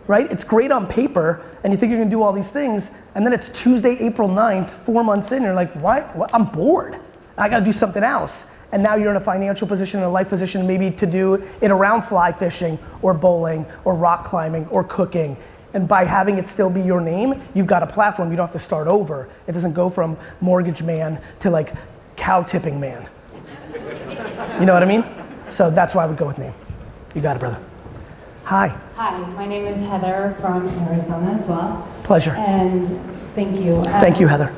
right? It's great on paper, and you think you're gonna do all these things, and then it's Tuesday, April 9th, 4 months in, you're like, what? I'm bored. I gotta do something else. And now you're in a financial position, in a life position, maybe to do it around fly fishing, or bowling, or rock climbing, or cooking. And by having it still be your name, you've got a platform, you don't have to start over. It doesn't go from mortgage man to like cow tipping man. You know what I mean? So that's why I would go with name. You got it, brother. Hi. Hi, my name is Heather from Arizona as well. Pleasure. And thank you. Thank you, Heather.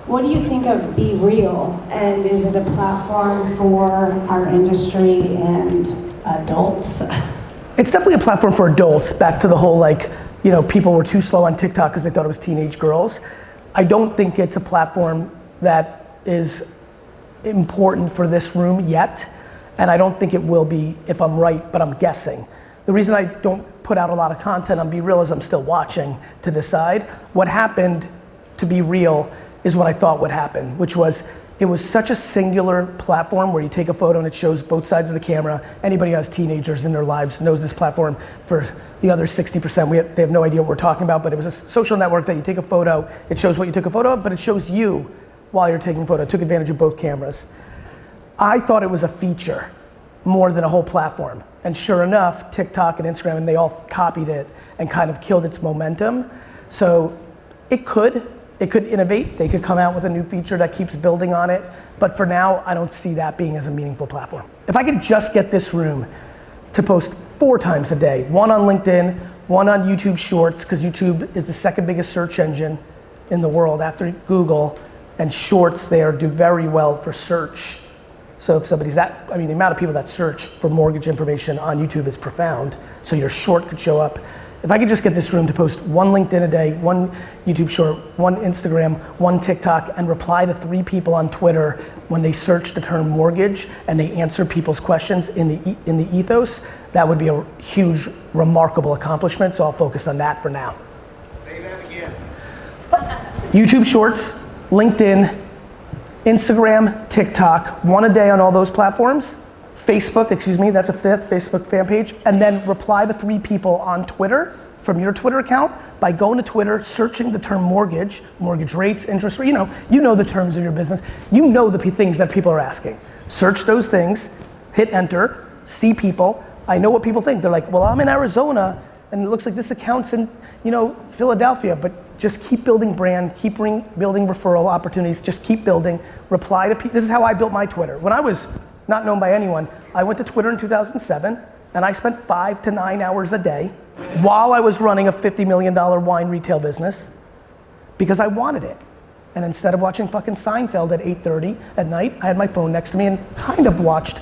What do you think of Be Real? And is it a platform for our industry and adults? It's definitely a platform for adults, back to the whole like, you know, people were too slow on TikTok because they thought it was teenage girls. I don't think it's a platform that is important for this room yet, and I don't think it will be if I'm right, but I'm guessing. The reason I don't put out a lot of content on Be Real is I'm still watching to decide. What happened to Be Real is what I thought would happen, which was it was such a singular platform where you take a photo and it shows both sides of the camera. Anybody who has teenagers in their lives knows this platform. For the other 60%, they have no idea what we're talking about, but it was a social network that you take a photo, it shows what you took a photo of, but it shows you while you're taking a photo. It took advantage of both cameras. I thought it was a feature more than a whole platform. And sure enough, TikTok and Instagram, and they all copied it and kind of killed its momentum. So it could innovate, they could come out with a new feature that keeps building on it, but for now, I don't see that being as a meaningful platform. If I could just get this room to post 4 times a day, 1 on LinkedIn, 1 on YouTube Shorts, because YouTube is the 2nd biggest search engine in the world after Google, and Shorts there do very well for search. So if somebody's the amount of people that search for mortgage information on YouTube is profound, so your short could show up. If I could just get this room to post 1 LinkedIn a day, 1 YouTube short, 1 Instagram, 1 TikTok, and reply to 3 people on Twitter when they search the term mortgage and they answer people's questions in the ethos, that would be a huge, remarkable accomplishment, so I'll focus on that for now. Say that again. YouTube Shorts, LinkedIn, Instagram, TikTok, 1 a day on all those platforms. Facebook, that's a 5th, Facebook fan page, and then reply to 3 people on Twitter from your Twitter account by going to Twitter, searching the term mortgage rates, interest rate, you know the terms of your business, you know the things that people are asking. Search those things, hit enter, see people. I know what people think. They're like, well, I'm in Arizona, and it looks like this account's in, Philadelphia, but just keep building brand, keep building referral opportunities, just keep building, reply to people. This is how I built my Twitter. When I was not known by anyone, I went to Twitter in 2007, and I spent 5 to 9 hours a day while I was running a $50 million wine retail business because I wanted it. And instead of watching fucking Seinfeld at 8:30 at night, I had my phone next to me and kind of watched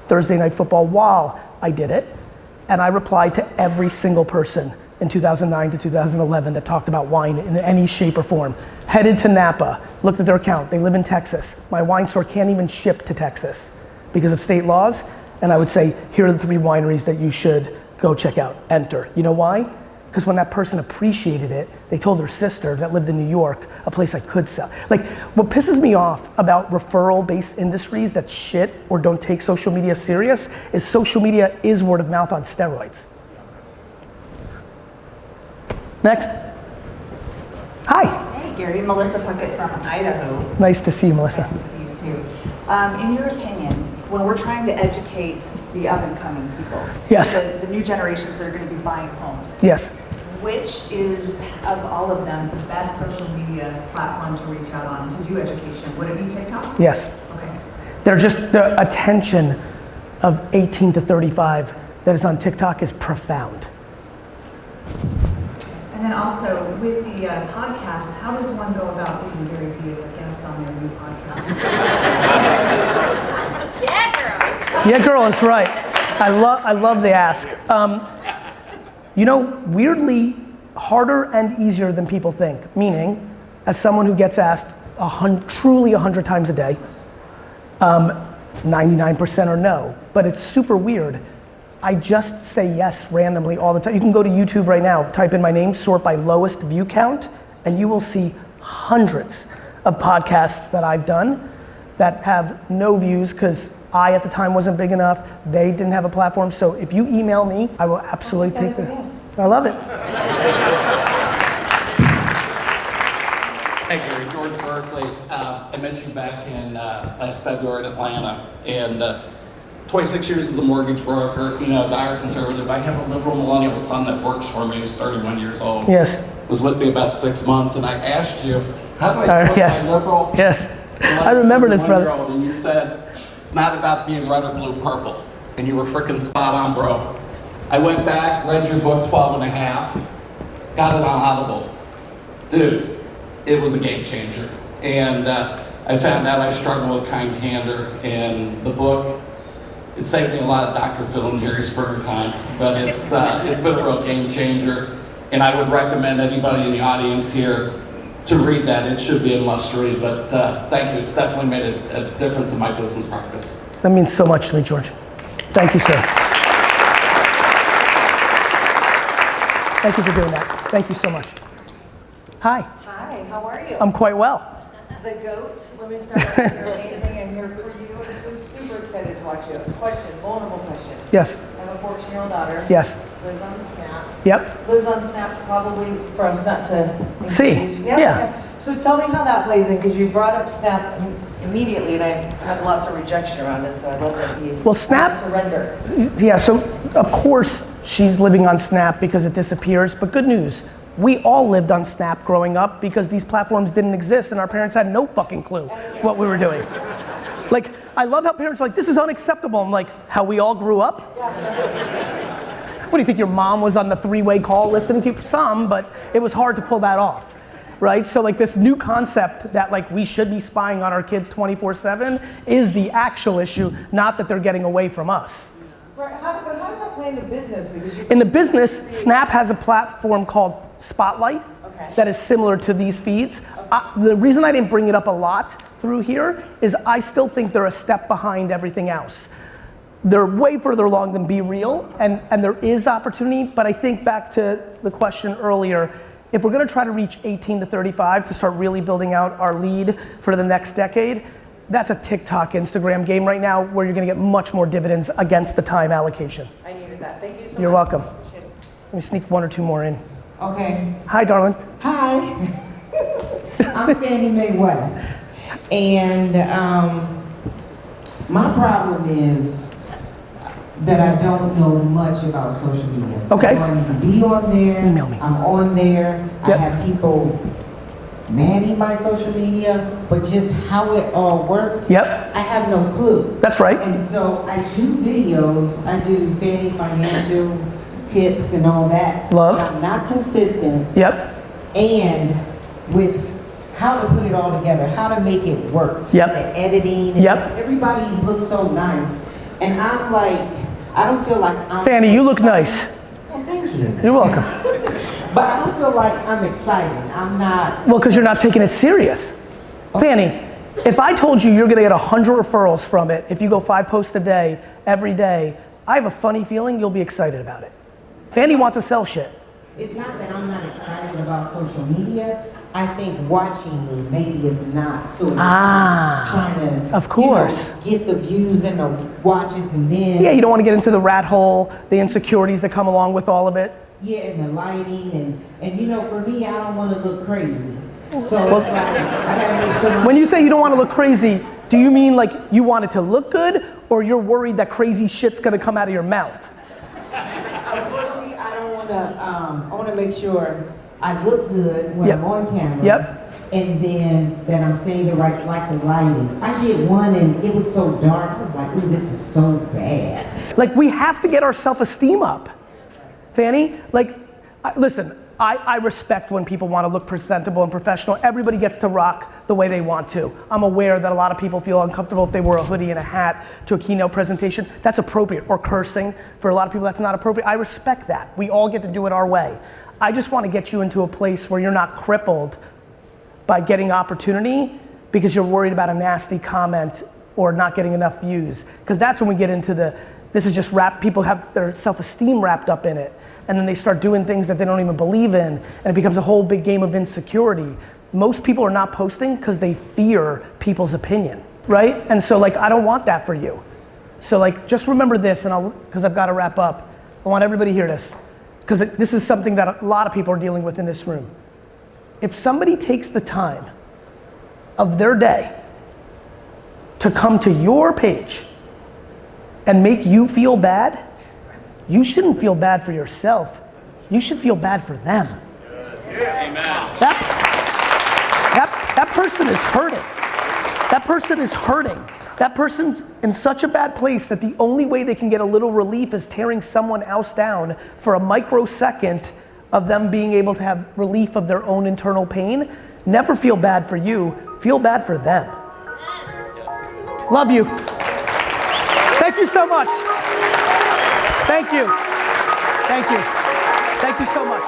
Thursday Night Football while I did it. And I replied to every single person in 2009 to 2011 that talked about wine in any shape or form. Headed to Napa, looked at their account, they live in Texas. My wine store can't even ship to Texas because of state laws. And I would say, here are the 3 wineries that you should go check out, enter. You know why? Because when that person appreciated it, they told their sister that lived in New York, a place I could sell. Like, what pisses me off about referral-based industries that shit or don't take social media serious is social media is word of mouth on steroids. Next. Hi. Hey Gary, Melissa Puckett from Idaho. Nice to see you, Melissa. Nice to see you too. In your opinion, when we're trying to educate the up-and-coming people, yes, the new generations that are going to be buying homes, yes, which is, of all of them, the best social media platform to reach out on to do education? Would it be TikTok? Yes. Okay. They're just, the attention of 18 to 35 that is on TikTok is profound. And then also, with the podcasts, how does one go about getting Gary Vee as a guest on their new podcast? Yeah, girl, is right. I love the ask. You know, weirdly, harder and easier than people think. Meaning, as someone who gets asked truly 100 times a day, 99% are no. But it's super weird. I just say yes randomly all the time. You can go to YouTube right now, type in my name, sort by lowest view count, and you will see hundreds of podcasts that I've done that have no views because I at the time wasn't big enough, they didn't have a platform. So if you email me, I will absolutely take this. I love it. Hey Gary, George Berkeley. I mentioned back in last February in Atlanta, and 26 years as a mortgage broker, you know, dire conservative. I have a liberal millennial son that works for me who's 31 years old. Yes. Was with me about 6 months, and I asked you, how do I put yes. my liberal? Yes. I remember this, brother. And you said, it's not about being red or blue, purple. And you were freaking spot on, bro. I went back, read your book 12 and a half, got it on Audible. Dude, it was a game changer. And I found out I struggled with kind candor, and the book, it saved me a lot of Dr. Phil and Jerry Springer time, but it's been a real game changer. And I would recommend anybody in the audience here to read that. It should be a must read, but thank you. It's definitely made a difference in my business practice. That means so much to me, George. Thank you, sir. Thank you for doing that. Thank you so much. Hi. Hi, how are you? I'm quite well. The GOAT, let me start with you. You're amazing. I'm here for you. I'm so super excited to watch you. Question, vulnerable question. Yes. I have a 14-year-old daughter. Yes. Lives on Snap. Yep. Lives on Snap probably for us not to see. Yeah. So tell me how that plays in, because you brought up Snap immediately, and I had lots of rejection around it, so I'd love to be Snap, surrender. Yeah, so of course she's living on Snap because it disappears, but good news. We all lived on Snap growing up because these platforms didn't exist and our parents had no fucking clue what we were doing. Like, I love how parents are like, this is unacceptable. I'm like, how we all grew up? What do you think, your mom was on the three-way call listening to you? Some, but it was hard to pull that off, right? So like this new concept that like we should be spying on our kids 24/7 is the actual issue, not that they're getting away from us. Right. How does that play into business? Because in the business, Snap has a platform called Spotlight that is similar to these feeds. The reason I didn't bring it up a lot through here is I still think they're a step behind everything else. They're way further along than Be Real, and there is opportunity, but I think back to the question earlier, if we're gonna try to reach 18 to 35 to start really building out our lead for the next decade, that's a TikTok, Instagram game right now where you're gonna get much more dividends against the time allocation. I needed that. Thank you so much. You're welcome. Let me sneak one or two more in. Okay. Hi, darling. Hi. I'm Fannie Mae West. And my problem is that I don't know much about social media. Okay. I need to be on there. Email me. I'm on there. Yep. I have people manning my social media, but just how it all works, yep. I have no clue. That's right. And so I do videos. I do Fannie financial tips and all that. Love. But I'm not consistent. Yep. And with how to put it all together, how to make it work. Yep. The editing. Yep. Everybody looks so nice. And I'm like, I don't feel like I'm... Fanny, you look nice. Oh, thank you. You're welcome. But I don't feel like I'm excited. I'm not... Well, because you're not taking it serious. Fanny, if I told you you're gonna get 100 referrals from it, if you go 5 posts a day, every day, I have a funny feeling you'll be excited about it. Fanny wants to sell shit. It's not that I'm not excited about social media. I think watching me maybe is not so trying to, of course, get the views and the watches and then... Yeah, you don't want to get into the rat hole, the insecurities that come along with all of it. Yeah, and the lighting and you know, for me, I don't want to look crazy. So it's like, I gotta make sure when you say you don't want to look crazy, do you mean like you want it to look good, or you're worried that crazy shit's gonna come out of your mouth? I don't want to, I want to make sure I look good when I'm on camera. Yep. And then that I'm saying the right, like the lighting. I did one and it was so dark, I was like, ooh, this is so bad. Like, we have to get our self-esteem up. Fanny, like, listen, I respect when people want to look presentable and professional. Everybody gets to rock the way they want to. I'm aware that a lot of people feel uncomfortable if they wear a hoodie and a hat to a keynote presentation. That's appropriate. Or cursing. For a lot of people, that's not appropriate. I respect that. We all get to do it our way. I just want to get you into a place where you're not crippled by getting opportunity because you're worried about a nasty comment or not getting enough views. Because that's when we get into this is just people have their self-esteem wrapped up in it. And then they start doing things that they don't even believe in, and it becomes a whole big game of insecurity. Most people are not posting because they fear people's opinion, right? And so like, I don't want that for you. So like, just remember this, and because I've got to wrap up, I want everybody to hear this, because this is something that a lot of people are dealing with in this room. If somebody takes the time of their day to come to your page and make you feel bad, you shouldn't feel bad for yourself. You should feel bad for them. Amen. That person is hurting. That person is hurting. That person's in such a bad place that the only way they can get a little relief is tearing someone else down for a microsecond of them being able to have relief of their own internal pain. Never feel bad for you. Feel bad for them. Love you. Thank you so much. Thank you. Thank you. Thank you so much.